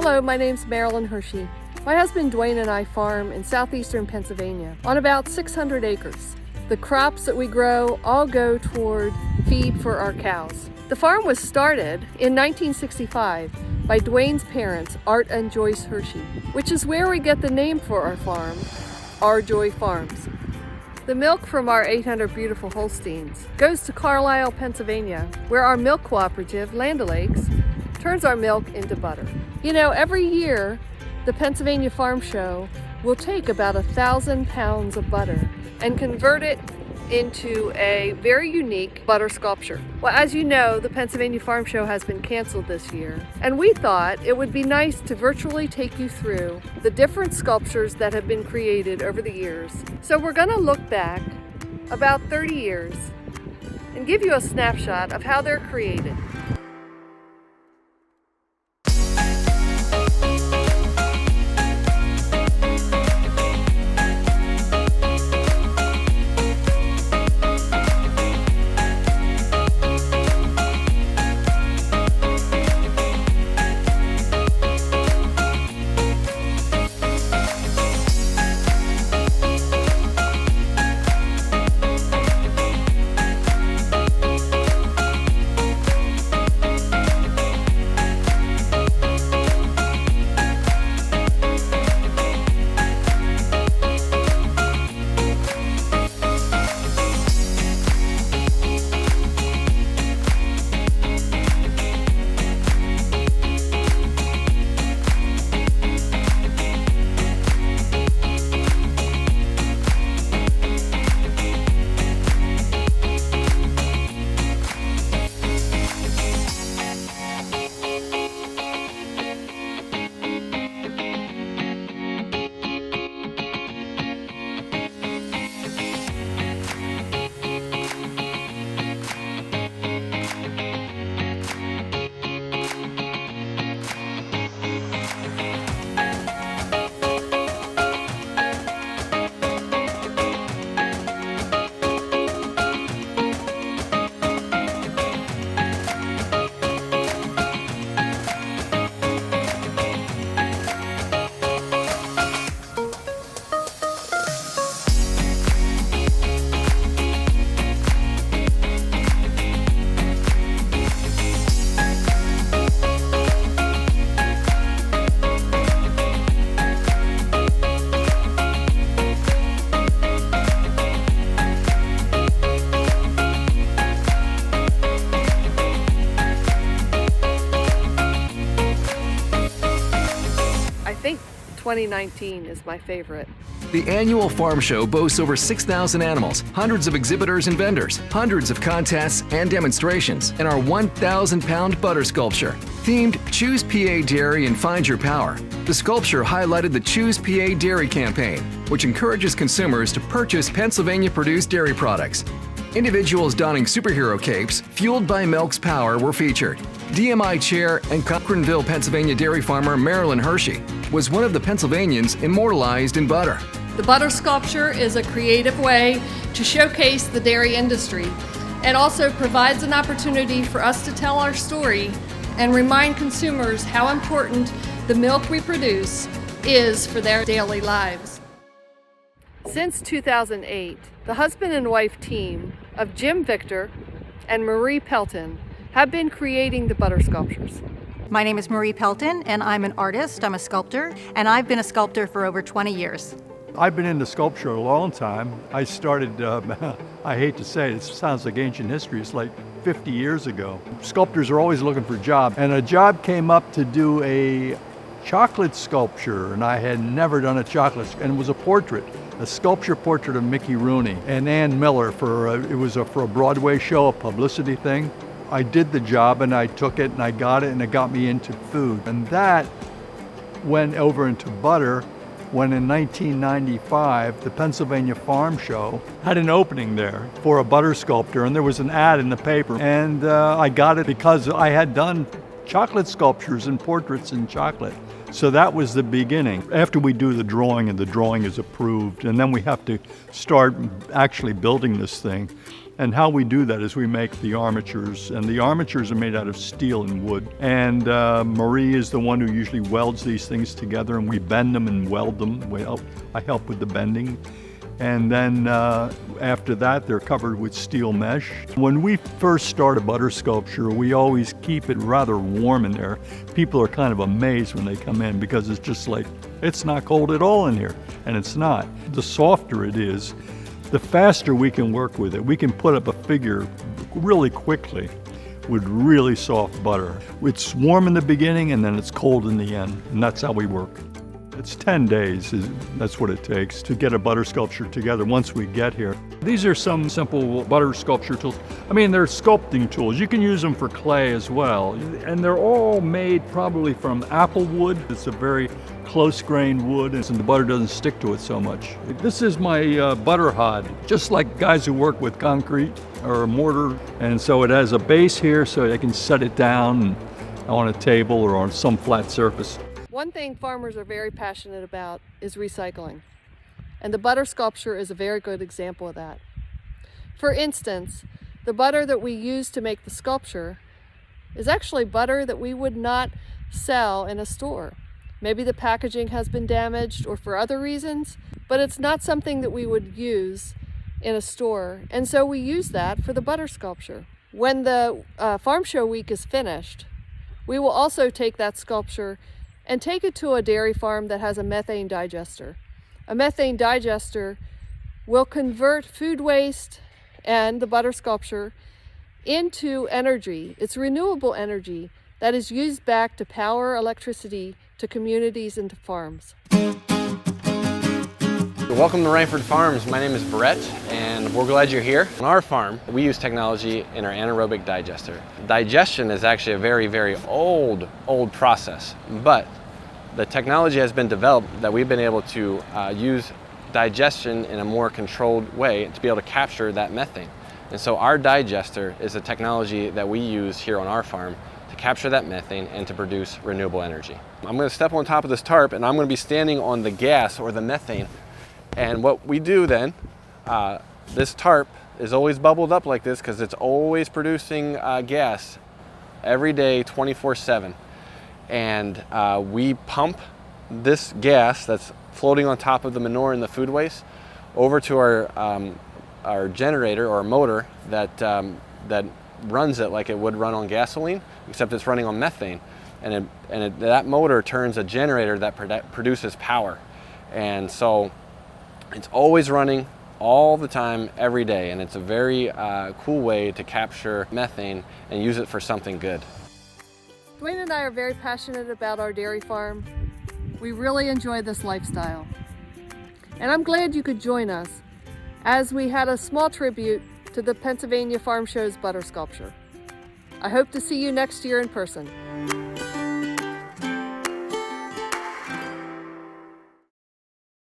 Hello, my name's Marilyn Hershey. My husband Dwayne and I farm in southeastern Pennsylvania on about 600 acres. The crops that we grow all go toward feed for our cows. The farm was started in 1965 by Dwayne's parents, Art and Joyce Hershey, which is where we get the name for our farm, Our Joy Farms. The milk from our 800 beautiful Holsteins goes to Carlisle, Pennsylvania, where our milk cooperative, Land O'Lakes, turns our milk into butter. You know, every year, the Pennsylvania Farm Show will take about 1,000 pounds of butter and convert it into a very unique butter sculpture. Well, as you know, the Pennsylvania Farm Show has been canceled this year, and we thought it would be nice to virtually take you through the different sculptures that have been created over the years. So we're gonna look back about 30 years and give you a snapshot of how they're created. I think 2019 is my favorite. The annual farm show boasts over 6,000 animals, hundreds of exhibitors and vendors, hundreds of contests and demonstrations, and our 1,000-pound butter sculpture. Themed Choose PA Dairy and Find Your Power, the sculpture highlighted the Choose PA Dairy campaign, which encourages consumers to purchase Pennsylvania-produced dairy products. Individuals donning superhero capes, fueled by milk's power, were featured. DMI chair and Cochranville, Pennsylvania dairy farmer Marilyn Hershey was one of the Pennsylvanians immortalized in butter. The butter sculpture is a creative way to showcase the dairy industry. It also provides an opportunity for us to tell our story and remind consumers how important the milk we produce is for their daily lives. Since 2008, the husband and wife team of Jim Victor and Marie Pelton have been creating the butter sculptures. My name is Marie Pelton, and I'm an artist. I'm a sculptor, and I've been a sculptor for over 20 years. I've been into sculpture a long time. I started, I hate to say it sounds like ancient history, it's like 50 years ago. Sculptors are always looking for jobs, and a job came up to do a chocolate sculpture, and I had never done a chocolate, and it was a portrait, a sculpture portrait of Mickey Rooney and Ann Miller for a Broadway show, a publicity thing. I did the job and I took it and I got it and it got me into food. And that went over into butter when in 1995, the Pennsylvania Farm Show had an opening there for a butter sculptor, and there was an ad in the paper. And I got it because I had done chocolate sculptures and portraits in chocolate. So that was the beginning. After we do the drawing and the drawing is approved, and then we have to start actually building this thing, And how we do that is we make the armatures, and the armatures are made out of steel and wood. And Marie is the one who usually welds these things together, and we bend them and weld them. I help with the bending. And then after that, they're covered with steel mesh. When we first start a butter sculpture, we always keep it rather warm in there. People are kind of amazed when they come in because it's just like, it's not cold at all in here, and it's not. The softer it is, the faster we can work with it. We can put up a figure really quickly with really soft butter. It's warm in the beginning and then it's cold in the end, and that's how we work. It's 10 days, that's what it takes to get a butter sculpture together once we get here. These are some simple butter sculpture tools. I mean, they're sculpting tools. You can use them for clay as well. And they're all made probably from apple wood. It's a very close-grained wood, and the butter doesn't stick to it so much. This is my butter hod, just like guys who work with concrete or mortar. And so it has a base here so they can set it down on a table or on some flat surface. One thing farmers are very passionate about is recycling, and the butter sculpture is a very good example of that. For instance, the butter that we use to make the sculpture is actually butter that we would not sell in a store. Maybe the packaging has been damaged or for other reasons, but it's not something that we would use in a store, and so we use that for the butter sculpture. When the farm show week is finished, we will also take that sculpture and take it to a dairy farm that has a methane digester. A methane digester will convert food waste and the butter sculpture into energy. It's renewable energy that is used back to power electricity to communities and to farms. Welcome to Rainford Farms. My name is Brett, and we're glad you're here. On our farm, we use technology in our anaerobic digester. Digestion is actually a very, very old process, but the technology has been developed that we've been able to use digestion in a more controlled way to be able to capture that methane. And so our digester is a technology that we use here on our farm to capture that methane and to produce renewable energy. I'm going to step on top of this tarp, and I'm going to be standing on the gas or the methane. And what we do then, this tarp is always bubbled up like this because it's always producing gas every day, 24/7. And we pump this gas that's floating on top of the manure and the food waste over to our generator or motor that runs it like it would run on gasoline, except it's running on methane. And that motor turns a generator that produces power. And so it's always running all the time, every day, and it's a very cool way to capture methane and use it for something good. Dwayne and I are very passionate about our dairy farm. We really enjoy this lifestyle. And I'm glad you could join us as we had a small tribute to the Pennsylvania Farm Show's butter sculpture. I hope to see you next year in person.